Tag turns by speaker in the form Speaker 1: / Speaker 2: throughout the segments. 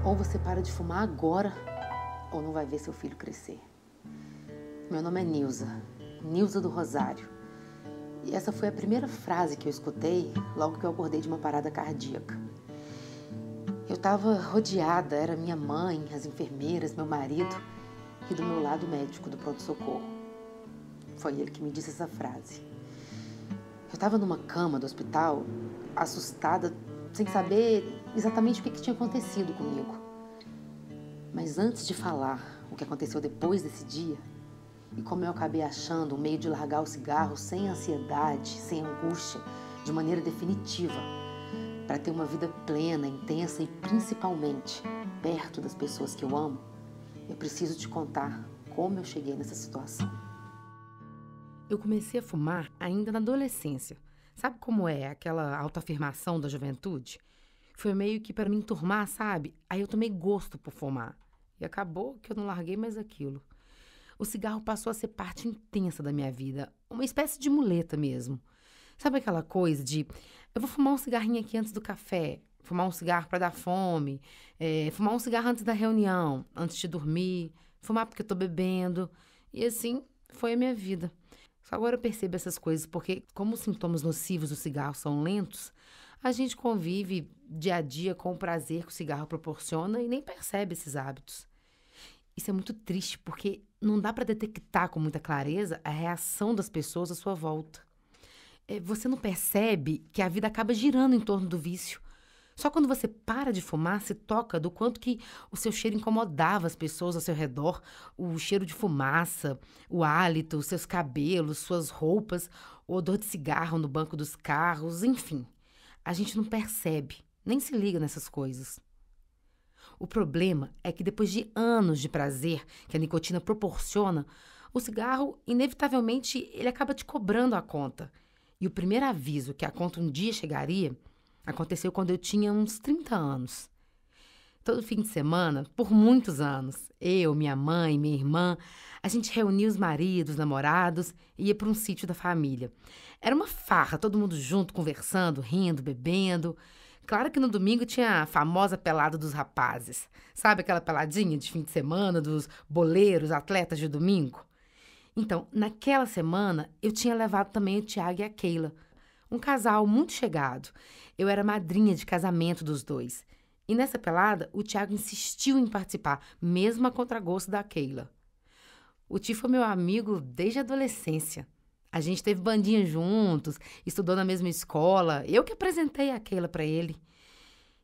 Speaker 1: Ou você para de fumar agora, ou não vai ver seu filho crescer. Meu nome é Nilza, Nilza do Rosário. E essa foi a primeira frase que eu escutei logo que eu acordei de uma parada cardíaca. Eu estava rodeada, era minha mãe, as enfermeiras, meu marido e do meu lado o médico do pronto-socorro. Foi ele que me disse essa frase. Eu estava numa cama do hospital, assustada, sem saber exatamente o que tinha acontecido comigo. Mas antes de falar o que aconteceu depois desse dia, e como eu acabei achando um meio de largar o cigarro sem ansiedade, sem angústia, de maneira definitiva, para ter uma vida plena, intensa e principalmente perto das pessoas que eu amo, eu preciso te contar como eu cheguei nessa situação. Eu comecei a fumar ainda na adolescência. Sabe como é aquela autoafirmação da juventude? Foi meio que para me enturmar, sabe? Aí eu tomei gosto por fumar. E acabou que eu não larguei mais aquilo. O cigarro passou a ser parte intensa da minha vida. Uma espécie de muleta mesmo. Sabe aquela coisa de... Eu vou fumar um cigarrinho aqui antes do café. Fumar um cigarro para dar fome. Fumar um cigarro antes da reunião. Antes de dormir. Fumar porque eu tô bebendo. E assim foi a minha vida. Só agora eu percebo essas coisas porque, como os sintomas nocivos do cigarro são lentos, a gente convive dia a dia com o prazer que o cigarro proporciona e nem percebe esses hábitos. Isso é muito triste porque não dá para detectar com muita clareza a reação das pessoas à sua volta. Você não percebe que a vida acaba girando em torno do vício. Só quando você para de fumar, se toca do quanto que o seu cheiro incomodava as pessoas ao seu redor, o cheiro de fumaça, o hálito, os seus cabelos, suas roupas, o odor de cigarro no banco dos carros, enfim. A gente não percebe, nem se liga nessas coisas. O problema é que depois de anos de prazer que a nicotina proporciona, o cigarro, inevitavelmente, ele acaba te cobrando a conta. E o primeiro aviso que a conta um dia chegaria aconteceu quando eu tinha uns 30 anos. Todo fim de semana, por muitos anos, eu, minha mãe, minha irmã, a gente reunia os maridos, namorados e ia para um sítio da família. Era uma farra, todo mundo junto, conversando, rindo, bebendo. Claro que no domingo tinha a famosa pelada dos rapazes. Sabe aquela peladinha de fim de semana dos boleiros, atletas de domingo? Então, naquela semana, eu tinha levado também o Tiago e a Keila, um casal muito chegado. Eu era madrinha de casamento dos dois. E nessa pelada, o Tiago insistiu em participar, mesmo a contragosto da Keila. O tio foi meu amigo desde a adolescência. A gente teve bandinha juntos, estudou na mesma escola. Eu que apresentei a Keila para ele.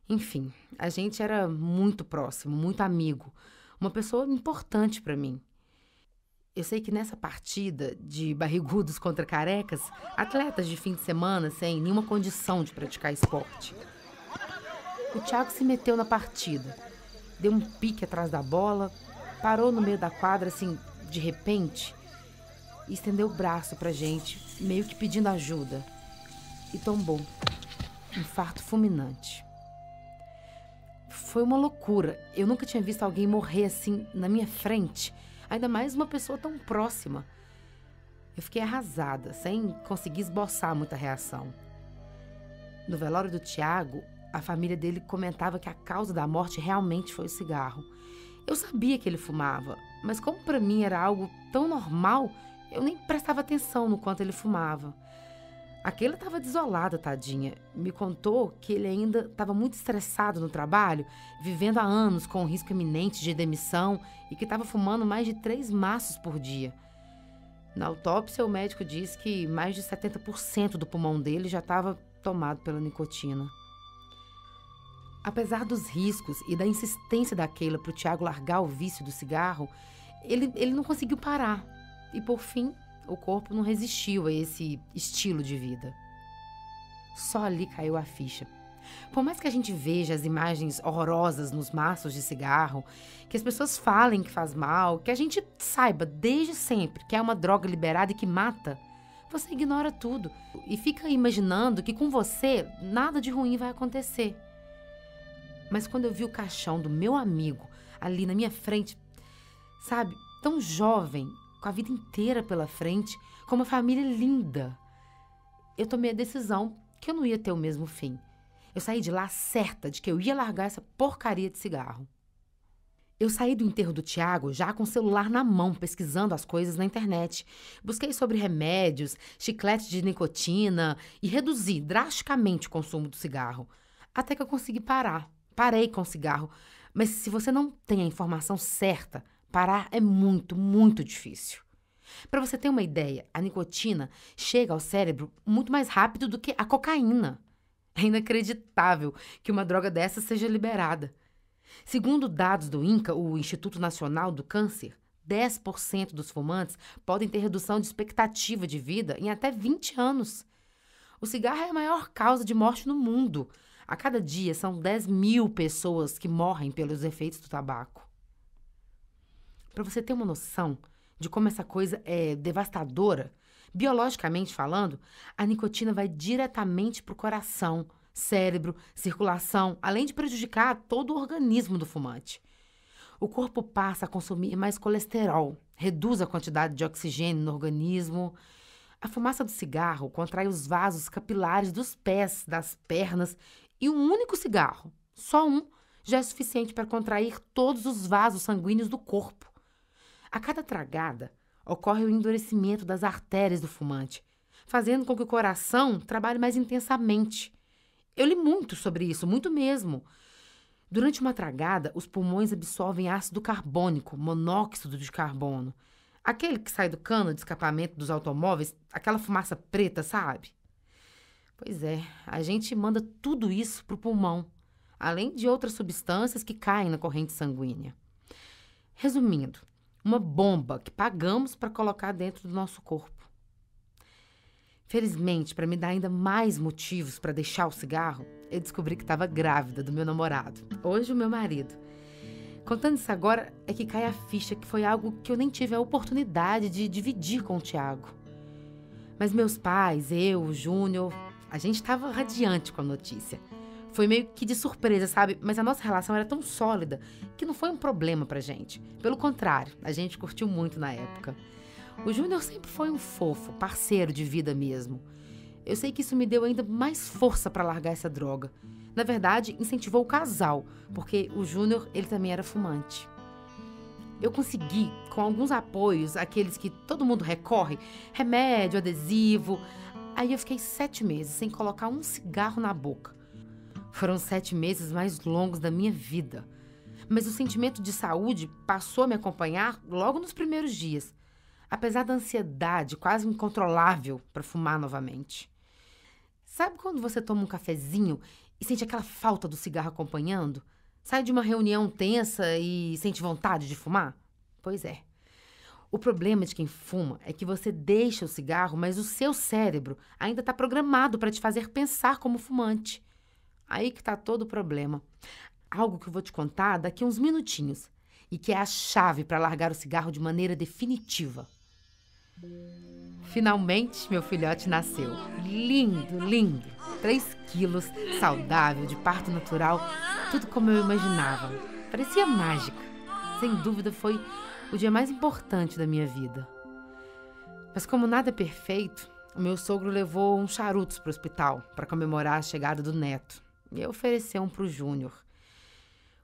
Speaker 1: Enfim, a gente era muito próximo, muito amigo. Uma pessoa importante para mim. Eu sei que nessa partida de barrigudos contra carecas, atletas de fim de semana sem nenhuma condição de praticar esporte. O Thiago se meteu na partida, deu um pique atrás da bola, parou no meio da quadra assim, de repente, e estendeu o braço pra gente, meio que pedindo ajuda. E tombou. Infarto fulminante. Foi uma loucura. Eu nunca tinha visto alguém morrer assim na minha frente. Ainda mais uma pessoa tão próxima. Eu fiquei arrasada, sem conseguir esboçar muita reação. No velório do Tiago, a família dele comentava que a causa da morte realmente foi o cigarro. Eu sabia que ele fumava, mas como para mim era algo tão normal, eu nem prestava atenção no quanto ele fumava. Aquela estava desolada, tadinha. Me contou que ele ainda estava muito estressado no trabalho, vivendo há anos com o risco iminente de demissão e que estava fumando mais de 3 maços por dia. Na autópsia, o médico disse que mais de 70% do pulmão dele já estava tomado pela nicotina. Apesar dos riscos e da insistência da Keila para o Tiago largar o vício do cigarro, ele não conseguiu parar. E, por fim, o corpo não resistiu a esse estilo de vida. Só ali caiu a ficha. Por mais que a gente veja as imagens horrorosas nos maços de cigarro, que as pessoas falem que faz mal, que a gente saiba desde sempre que é uma droga liberada e que mata, você ignora tudo e fica imaginando que com você nada de ruim vai acontecer. Mas quando eu vi o caixão do meu amigo ali na minha frente, sabe, tão jovem, com a vida inteira pela frente, com uma família linda, eu tomei a decisão que eu não ia ter o mesmo fim. Eu saí de lá certa de que eu ia largar essa porcaria de cigarro. Eu saí do enterro do Tiago já com o celular na mão, pesquisando as coisas na internet. Busquei sobre remédios, chicletes de nicotina e reduzi drasticamente o consumo do cigarro. Até que eu consegui parar. Parei com o cigarro. Mas se você não tem a informação certa, parar é muito, muito difícil. Para você ter uma ideia, a nicotina chega ao cérebro muito mais rápido do que a cocaína. É inacreditável que uma droga dessa seja liberada. Segundo dados do INCA, o Instituto Nacional do Câncer, 10% dos fumantes podem ter redução de expectativa de vida em até 20 anos. O cigarro é a maior causa de morte no mundo. A cada dia são 10.000 pessoas que morrem pelos efeitos do tabaco. Para você ter uma noção de como essa coisa é devastadora, biologicamente falando, a nicotina vai diretamente para o coração, cérebro, circulação, além de prejudicar todo o organismo do fumante. O corpo passa a consumir mais colesterol, reduz a quantidade de oxigênio no organismo. A fumaça do cigarro contrai os vasos capilares dos pés, das pernas, e um único cigarro, só um, já é suficiente para contrair todos os vasos sanguíneos do corpo. A cada tragada, ocorre o endurecimento das artérias do fumante, fazendo com que o coração trabalhe mais intensamente. Eu li muito sobre isso, muito mesmo. Durante uma tragada, os pulmões absorvem ácido carbônico, monóxido de carbono. Aquele que sai do cano de escapamento dos automóveis, aquela fumaça preta, sabe? Pois é, a gente manda tudo isso pro pulmão, além de outras substâncias que caem na corrente sanguínea. Resumindo, uma bomba que pagamos para colocar dentro do nosso corpo. Felizmente, para me dar ainda mais motivos para deixar o cigarro, eu descobri que estava grávida do meu namorado, hoje o meu marido. Contando isso agora é que cai a ficha que foi algo que eu nem tive a oportunidade de dividir com o Tiago. Mas meus pais, eu, o Júnior, a gente estava radiante com a notícia. Foi meio que de surpresa, sabe? Mas a nossa relação era tão sólida que não foi um problema pra gente. Pelo contrário, a gente curtiu muito na época. O Júnior sempre foi um fofo, parceiro de vida mesmo. Eu sei que isso me deu ainda mais força para largar essa droga. Na verdade, incentivou o casal, porque o Júnior, ele também era fumante. Eu consegui, com alguns apoios, aqueles que todo mundo recorre, remédio, adesivo. Aí eu fiquei 7 meses sem colocar um cigarro na boca. Foram 7 meses mais longos da minha vida. Mas o sentimento de saúde passou a me acompanhar logo nos primeiros dias. Apesar da ansiedade quase incontrolável para fumar novamente. Sabe quando você toma um cafezinho e sente aquela falta do cigarro acompanhando? Sai de uma reunião tensa e sente vontade de fumar? Pois é. O problema de quem fuma é que você deixa o cigarro, mas o seu cérebro ainda está programado para te fazer pensar como fumante. Aí que está todo o problema. Algo que eu vou te contar daqui a uns minutinhos e que é a chave para largar o cigarro de maneira definitiva. Finalmente, meu filhote nasceu. Lindo, lindo. 3 quilos, saudável, de parto natural. Tudo como eu imaginava. Parecia mágica. Sem dúvida, foi o dia mais importante da minha vida. Mas como nada é perfeito, o meu sogro levou uns charutos para o hospital para comemorar a chegada do neto. E ofereceu um para o Júnior.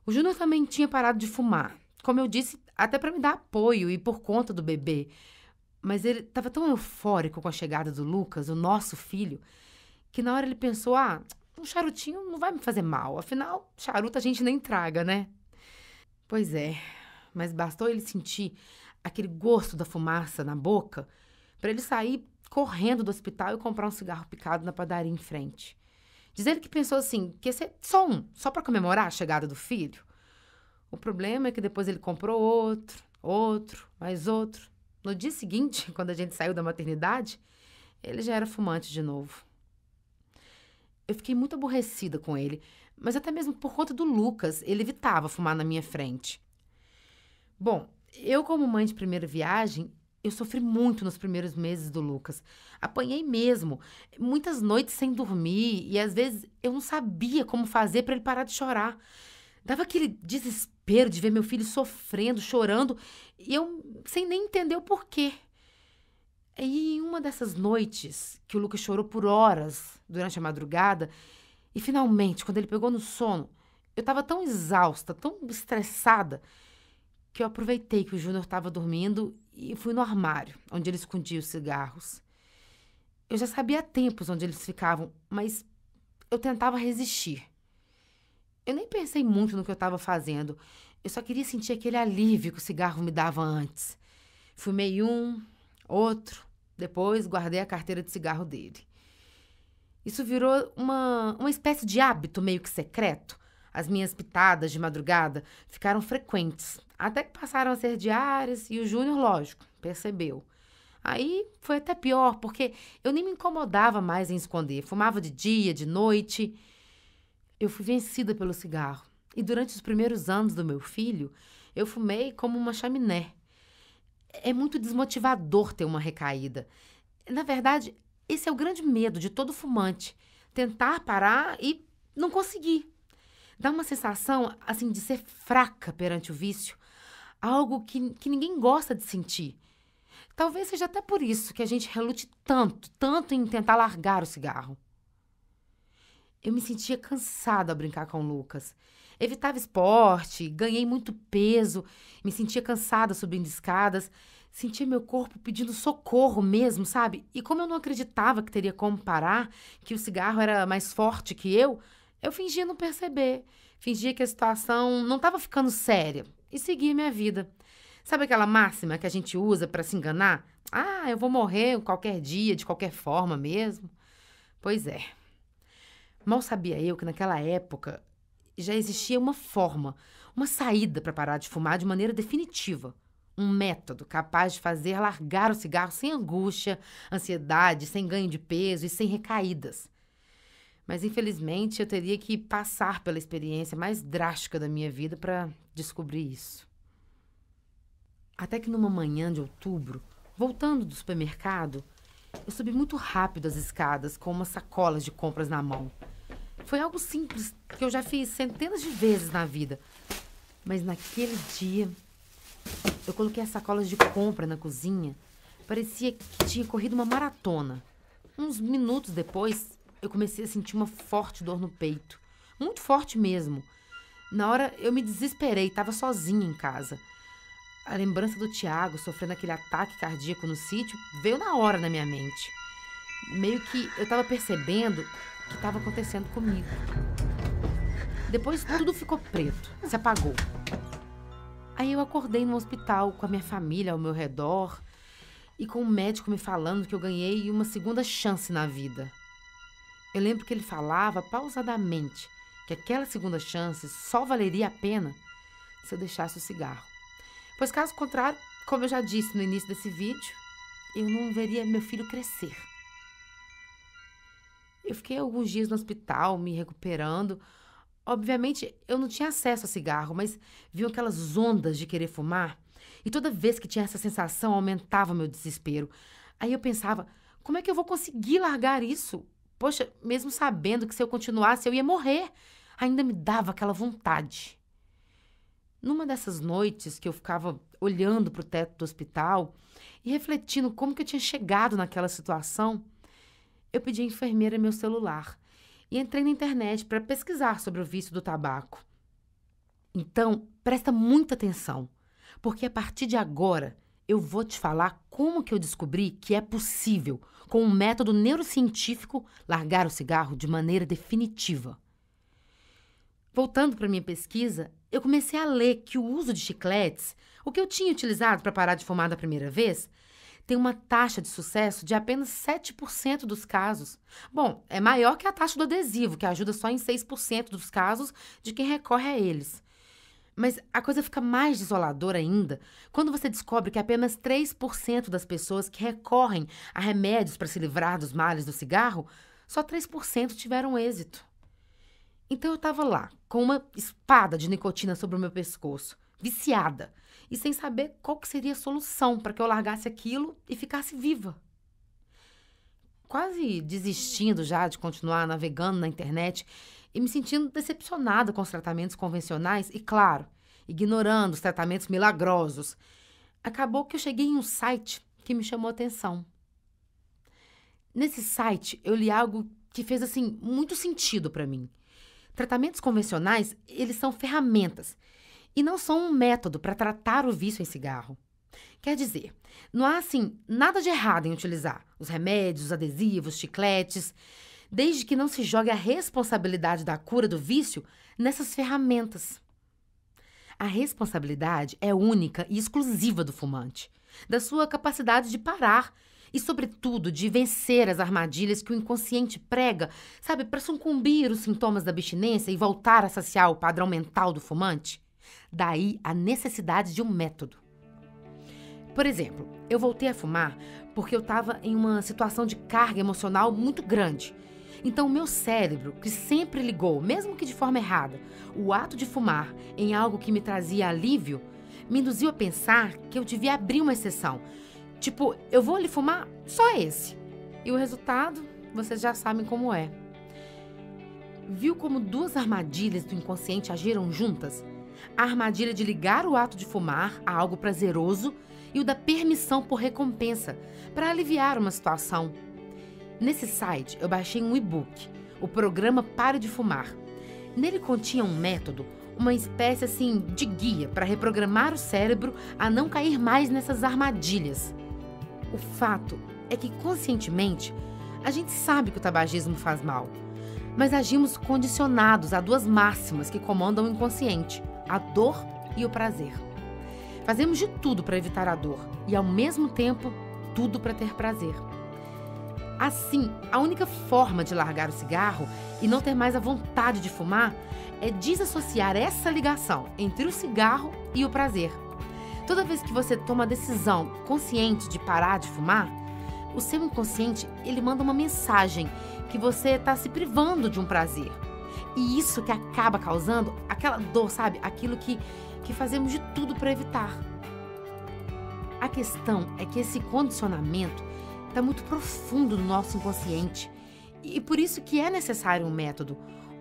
Speaker 1: O Júnior também tinha parado de fumar. Como eu disse, até para me dar apoio e por conta do bebê. Mas ele estava tão eufórico com a chegada do Lucas, o nosso filho, que na hora ele pensou, um charutinho não vai me fazer mal. Afinal, charuto a gente nem traga, né? Pois é, mas bastou ele sentir aquele gosto da fumaça na boca para ele sair correndo do hospital e comprar um cigarro picado na padaria em frente. Diz ele que pensou assim, que ia ser só para comemorar a chegada do filho. O problema é que depois ele comprou outro, mais outro. No dia seguinte, quando a gente saiu da maternidade, ele já era fumante de novo. Eu fiquei muito aborrecida com ele, mas até mesmo por conta do Lucas, ele evitava fumar na minha frente. Bom, eu como mãe de primeira viagem, eu sofri muito nos primeiros meses do Lucas. Apanhei mesmo, muitas noites sem dormir e às vezes eu não sabia como fazer para ele parar de chorar. Dava aquele desespero de ver meu filho sofrendo, chorando, e eu sem nem entender o porquê. E em uma dessas noites, que o Lucas chorou por horas durante a madrugada, E finalmente, quando ele pegou no sono, eu estava tão exausta, tão estressada, que eu aproveitei que o Júnior estava dormindo e fui no armário, onde ele escondia os cigarros. Eu já sabia há tempos onde eles ficavam, mas eu tentava resistir. Eu nem pensei muito no que eu estava fazendo. Eu só queria sentir aquele alívio que o cigarro me dava antes. Fumei um, outro, depois guardei a carteira de cigarro dele. Isso virou uma espécie de hábito meio que secreto. As minhas pitadas de madrugada ficaram frequentes, até que passaram a ser diárias e o Júnior, lógico, percebeu. Aí foi até pior, porque eu nem me incomodava mais em esconder. Fumava de dia, de noite. Eu fui vencida pelo cigarro. E durante os primeiros anos do meu filho, eu fumei como uma chaminé. É muito desmotivador ter uma recaída. Na verdade, esse é o grande medo de todo fumante. Tentar parar e não conseguir. Dá uma sensação, assim, de ser fraca perante o vício. Algo que ninguém gosta de sentir. Talvez seja até por isso que a gente relute tanto, tanto em tentar largar o cigarro. Eu me sentia cansada ao brincar com o Lucas. Evitava esporte, ganhei muito peso, me sentia cansada subindo escadas, sentia meu corpo pedindo socorro mesmo, sabe? E como eu não acreditava que teria como parar, que o cigarro era mais forte que eu fingia não perceber. Fingia que a situação não estava ficando séria e seguia minha vida. Sabe aquela máxima que a gente usa para se enganar? Ah, eu vou morrer qualquer dia, de qualquer forma mesmo. Pois é. Mal sabia eu que naquela época já existia uma forma, uma saída para parar de fumar de maneira definitiva. Um método capaz de fazer largar o cigarro sem angústia, ansiedade, sem ganho de peso e sem recaídas. Mas, infelizmente, eu teria que passar pela experiência mais drástica da minha vida para descobrir isso. Até que numa manhã de outubro, voltando do supermercado, eu subi muito rápido as escadas com umas sacolas de compras na mão. Foi algo simples que eu já fiz centenas de vezes na vida. Mas naquele dia, eu coloquei as sacolas de compra na cozinha. Parecia que tinha corrido uma maratona. Uns minutos depois, eu comecei a sentir uma forte dor no peito. Muito forte mesmo. Na hora, eu me desesperei, estava sozinha em casa. A lembrança do Tiago sofrendo aquele ataque cardíaco no sítio veio na hora na minha mente. Meio que eu estava percebendo o que estava acontecendo comigo. Depois tudo ficou preto, se apagou. Aí eu acordei no hospital com a minha família ao meu redor e com o médico me falando que eu ganhei uma segunda chance na vida. Eu lembro que ele falava pausadamente que aquela segunda chance só valeria a pena se eu deixasse o cigarro. Pois caso contrário, como eu já disse no início desse vídeo, eu não veria meu filho crescer. Eu fiquei alguns dias no hospital, me recuperando. Obviamente, eu não tinha acesso a cigarro, mas viam aquelas ondas de querer fumar. E toda vez que tinha essa sensação, aumentava meu desespero. Aí eu pensava, como é que eu vou conseguir largar isso? Poxa, mesmo sabendo que se eu continuasse, eu ia morrer. Ainda me dava aquela vontade. Numa dessas noites que eu ficava olhando para o teto do hospital e refletindo como que eu tinha chegado naquela situação, eu pedi à enfermeira meu celular e entrei na internet para pesquisar sobre o vício do tabaco. Então, presta muita atenção, porque a partir de agora eu vou te falar como que eu descobri que é possível, com um método neurocientífico, largar o cigarro de maneira definitiva. Voltando para minha pesquisa, eu comecei a ler que o uso de chicletes, o que eu tinha utilizado para parar de fumar da primeira vez, tem uma taxa de sucesso de apenas 7% dos casos. Bom, é maior que a taxa do adesivo, que ajuda só em 6% dos casos de quem recorre a eles. Mas a coisa fica mais desoladora ainda quando você descobre que apenas 3% das pessoas que recorrem a remédios para se livrar dos males do cigarro, só 3% tiveram êxito. Então eu estava lá, com uma espada de nicotina sobre o meu pescoço, viciada, e sem saber qual que seria a solução para que eu largasse aquilo e ficasse viva. Quase desistindo já de continuar navegando na internet e me sentindo decepcionada com os tratamentos convencionais e, claro, ignorando os tratamentos milagrosos, acabou que eu cheguei em um site que me chamou a atenção. Nesse site, eu li algo que fez, assim, muito sentido para mim. Tratamentos convencionais, eles são ferramentas e não são um método para tratar o vício em cigarro. Quer dizer, não há, assim, nada de errado em utilizar os remédios, os adesivos, chicletes, desde que não se jogue a responsabilidade da cura do vício nessas ferramentas. A responsabilidade é única e exclusiva do fumante, da sua capacidade de parar e, sobretudo, de vencer as armadilhas que o inconsciente prega, sabe, para sucumbir os sintomas da abstinência e voltar a saciar o padrão mental do fumante. Daí a necessidade de um método. Por exemplo, eu voltei a fumar porque eu estava em uma situação de carga emocional muito grande. Então, o meu cérebro, que sempre ligou, mesmo que de forma errada, o ato de fumar em algo que me trazia alívio, me induziu a pensar que eu devia abrir uma exceção. Tipo, eu vou ali fumar só esse. E o resultado, vocês já sabem como é. Viu como duas armadilhas do inconsciente agiram juntas? A armadilha de ligar o ato de fumar a algo prazeroso e o da permissão por recompensa, para aliviar uma situação. Nesse site, eu baixei um e-book, o programa Pare de Fumar. Nele continha um método, uma espécie assim de guia para reprogramar o cérebro a não cair mais nessas armadilhas. O fato é que, conscientemente, a gente sabe que o tabagismo faz mal, mas agimos condicionados a duas máximas que comandam o inconsciente, a dor e o prazer. Fazemos de tudo para evitar a dor e, ao mesmo tempo, tudo para ter prazer. Assim, a única forma de largar o cigarro e não ter mais a vontade de fumar é desassociar essa ligação entre o cigarro e o prazer. Toda vez que você toma a decisão consciente de parar de fumar, o seu inconsciente, ele manda uma mensagem que você está se privando de um prazer. E isso que acaba causando aquela dor, sabe? Aquilo que fazemos de tudo para evitar. A questão é que esse condicionamento está muito profundo no nosso inconsciente. E por isso que é necessário um método,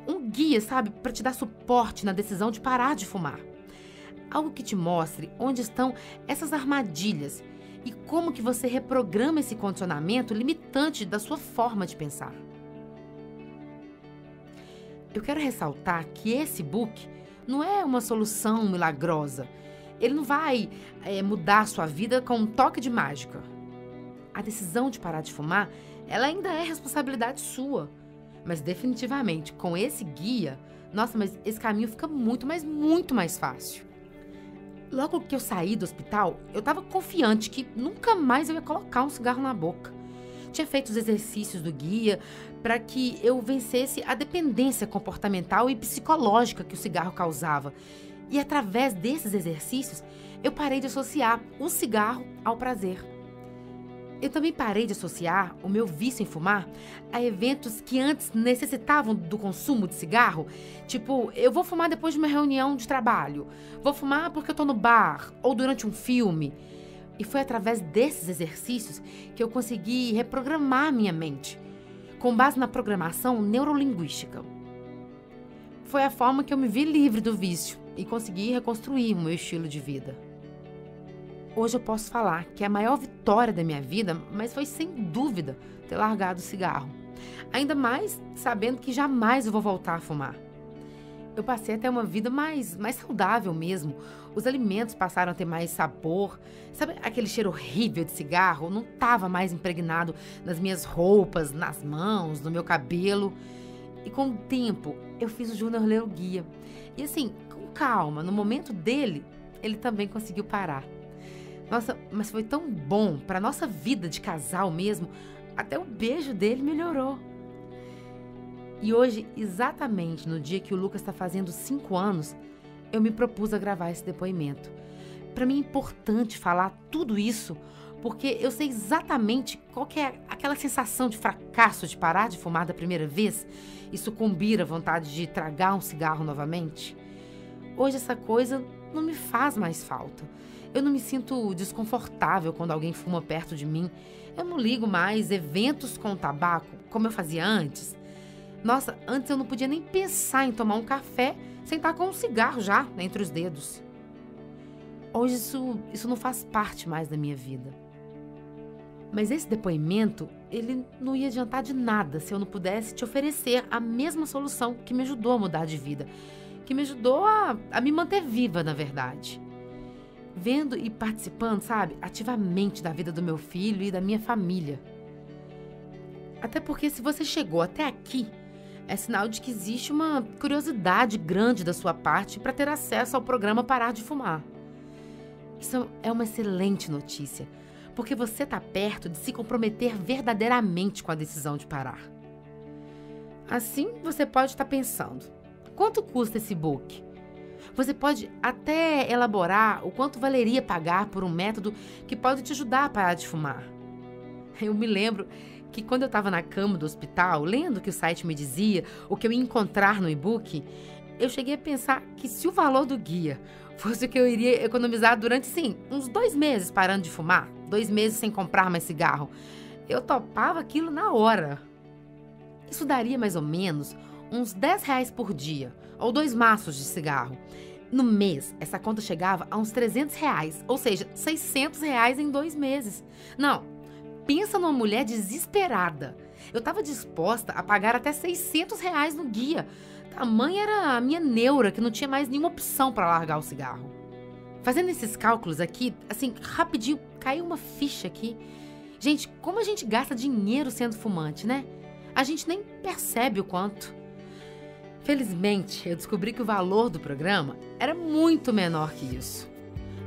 Speaker 1: um guia, sabe? Para te dar suporte na decisão de parar de fumar. Algo que te mostre onde estão essas armadilhas e como que você reprograma esse condicionamento limitante da sua forma de pensar. Eu quero ressaltar que esse book não é uma solução milagrosa. Ele não vai mudar a sua vida com um toque de mágica. A decisão de parar de fumar, ela ainda é responsabilidade sua. Mas definitivamente, com esse guia, nossa, mas esse caminho fica muito, mas muito mais fácil. Logo que eu saí do hospital, eu estava confiante que nunca mais eu ia colocar um cigarro na boca. Tinha feito os exercícios do guia para que eu vencesse a dependência comportamental e psicológica que o cigarro causava. E através desses exercícios, eu parei de associar o cigarro ao prazer. Eu também parei de associar o meu vício em fumar a eventos que antes necessitavam do consumo de cigarro. Tipo, eu vou fumar depois de uma reunião de trabalho. Vou fumar porque eu tô no bar ou durante um filme. E foi através desses exercícios que eu consegui reprogramar minha mente, com base na programação neurolinguística. Foi a forma que eu me vi livre do vício e consegui reconstruir o meu estilo de vida. Hoje eu posso falar que é a maior vitória da minha vida, mas foi sem dúvida ter largado o cigarro. Ainda mais sabendo que jamais eu vou voltar a fumar. Eu passei a ter uma vida mais saudável mesmo. Os alimentos passaram a ter mais sabor. Sabe aquele cheiro horrível de cigarro? Não estava mais impregnado nas minhas roupas, nas mãos, no meu cabelo. E com o tempo, eu fiz o Júnior ler o guia. E assim, com calma, no momento dele, ele também conseguiu parar. Nossa, mas foi tão bom para nossa vida de casal mesmo, até o beijo dele melhorou. E hoje, exatamente no dia que o Lucas está fazendo 5 anos, eu me propus a gravar esse depoimento. Para mim é importante falar tudo isso, porque eu sei exatamente qual que é aquela sensação de fracasso de parar de fumar da primeira vez e sucumbir à vontade de tragar um cigarro novamente. Hoje essa coisa não me faz mais falta. Eu não me sinto desconfortável quando alguém fuma perto de mim. Eu não ligo mais eventos com tabaco, como eu fazia antes. Nossa, antes eu não podia nem pensar em tomar um café sem estar com um cigarro já entre os dedos. Hoje isso não faz parte mais da minha vida. Mas esse depoimento, ele não ia adiantar de nada se eu não pudesse te oferecer a mesma solução que me ajudou a mudar de vida, que me ajudou a me manter viva, na verdade. Vendo e participando, sabe, ativamente da vida do meu filho e da minha família. Até porque se você chegou até aqui, é sinal de que existe uma curiosidade grande da sua parte para ter acesso ao programa Parar de Fumar. Isso é uma excelente notícia, porque você está perto de se comprometer verdadeiramente com a decisão de parar. Assim, você pode estar pensando, quanto custa esse e-book? Você pode até elaborar o quanto valeria pagar por um método que pode te ajudar a parar de fumar. Eu me lembro que quando eu estava na cama do hospital, lendo o que o site me dizia, o que eu ia encontrar no e-book, eu cheguei a pensar que se o valor do guia fosse o que eu iria economizar durante, sim, uns 2 meses parando de fumar, 2 meses sem comprar mais cigarro, eu topava aquilo na hora. Isso daria mais ou menos uns R$10 por dia, ou 2 maços de cigarro. No mês, essa conta chegava a uns R$300, ou seja, R$600 em 2 meses. Não, pensa numa mulher desesperada. Eu estava disposta a pagar até R$600 no guia. Tamanha era a minha neura que não tinha mais nenhuma opção para largar o cigarro. Fazendo esses cálculos aqui, assim, rapidinho, caiu uma ficha aqui. Gente, como a gente gasta dinheiro sendo fumante, né? A gente nem percebe o quanto. Felizmente, eu descobri que o valor do programa era muito menor que isso.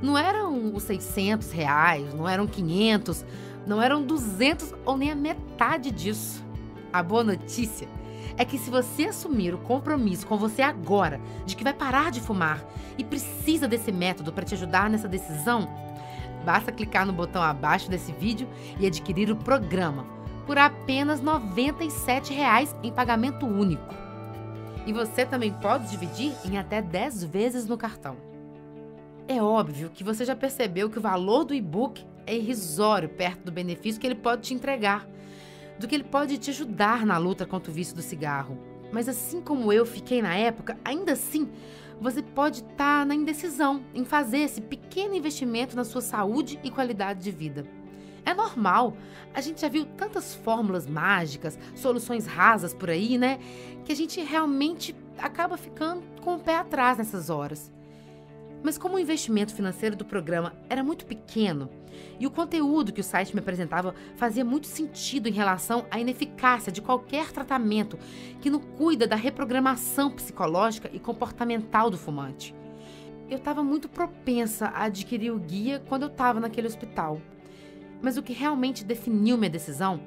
Speaker 1: Não eram os R$600, não eram 500, não eram 200 ou nem a metade disso. A boa notícia é que se você assumir o compromisso com você agora de que vai parar de fumar e precisa desse método para te ajudar nessa decisão, basta clicar no botão abaixo desse vídeo e adquirir o programa por apenas R$ 97 em pagamento único. E você também pode dividir em até 10 vezes no cartão. É óbvio que você já percebeu que o valor do e-book é irrisório perto do benefício que ele pode te entregar, do que ele pode te ajudar na luta contra o vício do cigarro. Mas assim como eu fiquei na época, ainda assim, você pode estar na indecisão em fazer esse pequeno investimento na sua saúde e qualidade de vida. É normal, a gente já viu tantas fórmulas mágicas, soluções rasas por aí, né? Que a gente realmente acaba ficando com o pé atrás nessas horas. Mas como o investimento financeiro do programa era muito pequeno e o conteúdo que o site me apresentava fazia muito sentido em relação à ineficácia de qualquer tratamento que não cuida da reprogramação psicológica e comportamental do fumante, eu estava muito propensa a adquirir o guia quando eu estava naquele hospital. Mas o que realmente definiu minha decisão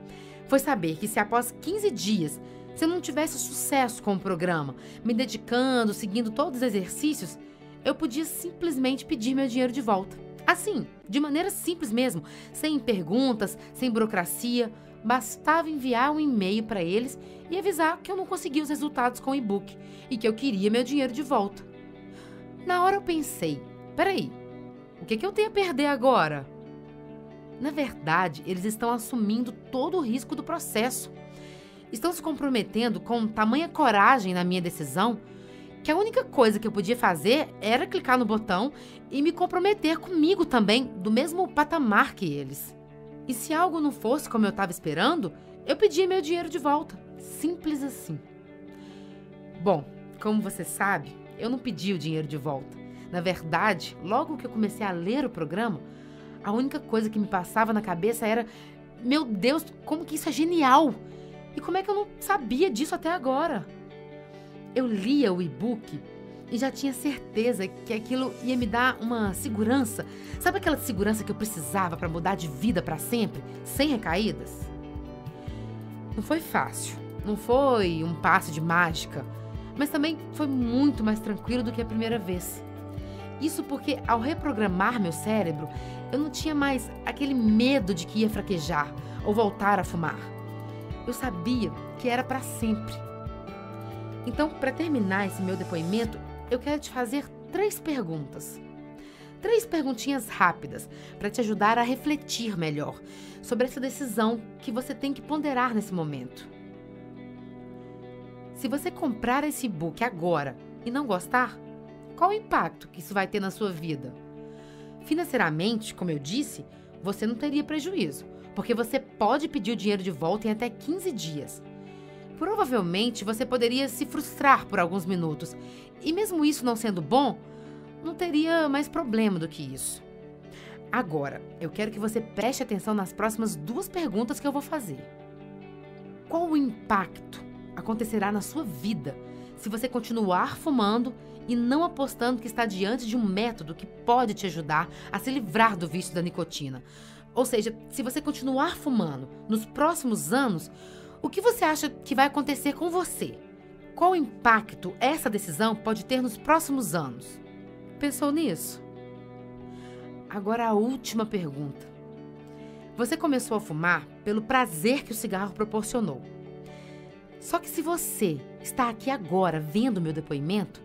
Speaker 1: foi saber que se após 15 dias, se eu não tivesse sucesso com o programa, me dedicando, seguindo todos os exercícios, eu podia simplesmente pedir meu dinheiro de volta. Assim, de maneira simples mesmo, sem perguntas, sem burocracia, bastava enviar um e-mail para eles e avisar que eu não conseguia os resultados com o e-book e que eu queria meu dinheiro de volta. Na hora eu pensei, peraí, o que eu tenho a perder agora? Na verdade, eles estão assumindo todo o risco do processo. Estão se comprometendo com tamanha coragem na minha decisão que a única coisa que eu podia fazer era clicar no botão e me comprometer comigo também, do mesmo patamar que eles. E se algo não fosse como eu estava esperando, eu pedia meu dinheiro de volta. Simples assim. Bom, como você sabe, eu não pedi o dinheiro de volta. Na verdade, logo que eu comecei a ler o programa, a única coisa que me passava na cabeça era: meu Deus, como que isso é genial! E como é que eu não sabia disso até agora? Eu lia o e-book e já tinha certeza que aquilo ia me dar uma segurança. Sabe aquela segurança que eu precisava para mudar de vida para sempre, sem recaídas? Não foi fácil, não foi um passe de mágica, mas também foi muito mais tranquilo do que a primeira vez. Isso porque, ao reprogramar meu cérebro, eu não tinha mais aquele medo de que ia fraquejar ou voltar a fumar. Eu sabia que era para sempre. Então, para terminar esse meu depoimento, eu quero te fazer 3 perguntas. 3 perguntinhas rápidas para te ajudar a refletir melhor sobre essa decisão que você tem que ponderar nesse momento. Se você comprar esse e-book agora e não gostar, qual o impacto que isso vai ter na sua vida? Financeiramente, como eu disse, você não teria prejuízo, porque você pode pedir o dinheiro de volta em até 15 dias. Provavelmente você poderia se frustrar por alguns minutos, e mesmo isso não sendo bom, não teria mais problema do que isso. Agora, eu quero que você preste atenção nas próximas 2 perguntas que eu vou fazer. Qual o impacto acontecerá na sua vida se você continuar fumando e não apostando que está diante de um método que pode te ajudar a se livrar do vício da nicotina? Ou seja, se você continuar fumando nos próximos anos, o que você acha que vai acontecer com você? Qual impacto essa decisão pode ter nos próximos anos? Pensou nisso? Agora a última pergunta. Você começou a fumar pelo prazer que o cigarro proporcionou. Só que se você está aqui agora vendo meu depoimento,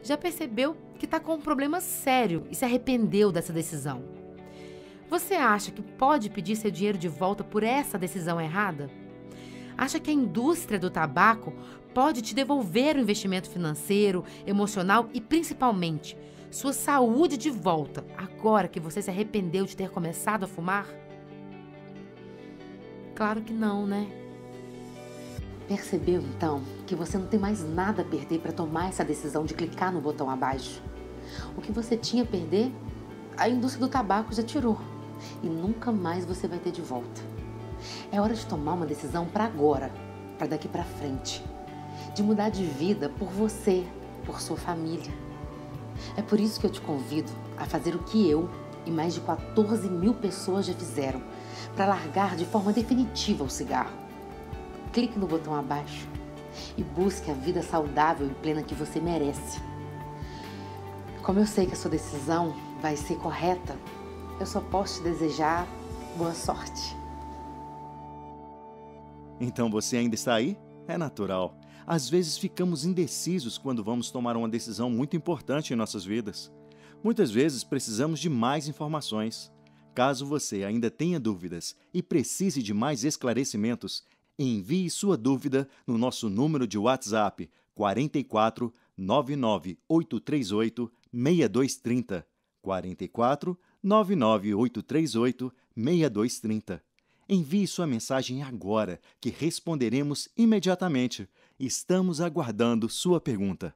Speaker 1: já percebeu que está com um problema sério e se arrependeu dessa decisão. Você acha que pode pedir seu dinheiro de volta por essa decisão errada? Acha que a indústria do tabaco pode te devolver o investimento financeiro, emocional e, principalmente, sua saúde de volta, agora que você se arrependeu de ter começado a fumar? Claro que não, né? Percebeu, então, que você não tem mais nada a perder para tomar essa decisão de clicar no botão abaixo? O que você tinha a perder, a indústria do tabaco já tirou. E nunca mais você vai ter de volta. É hora de tomar uma decisão para agora, para daqui para frente. De mudar de vida por você, por sua família. É por isso que eu te convido a fazer o que eu e mais de 14 mil pessoas já fizeram, para largar de forma definitiva o cigarro. Clique no botão abaixo e busque a vida saudável e plena que você merece. Como eu sei que a sua decisão vai ser correta, eu só posso te desejar boa sorte.
Speaker 2: Então você ainda está aí? É natural. Às vezes ficamos indecisos quando vamos tomar uma decisão muito importante em nossas vidas. Muitas vezes precisamos de mais informações. Caso você ainda tenha dúvidas e precise de mais esclarecimentos, envie sua dúvida no nosso número de WhatsApp 44 99 838 6230. 44 99 838 6230. Envie sua mensagem agora, que responderemos imediatamente. Estamos aguardando sua pergunta.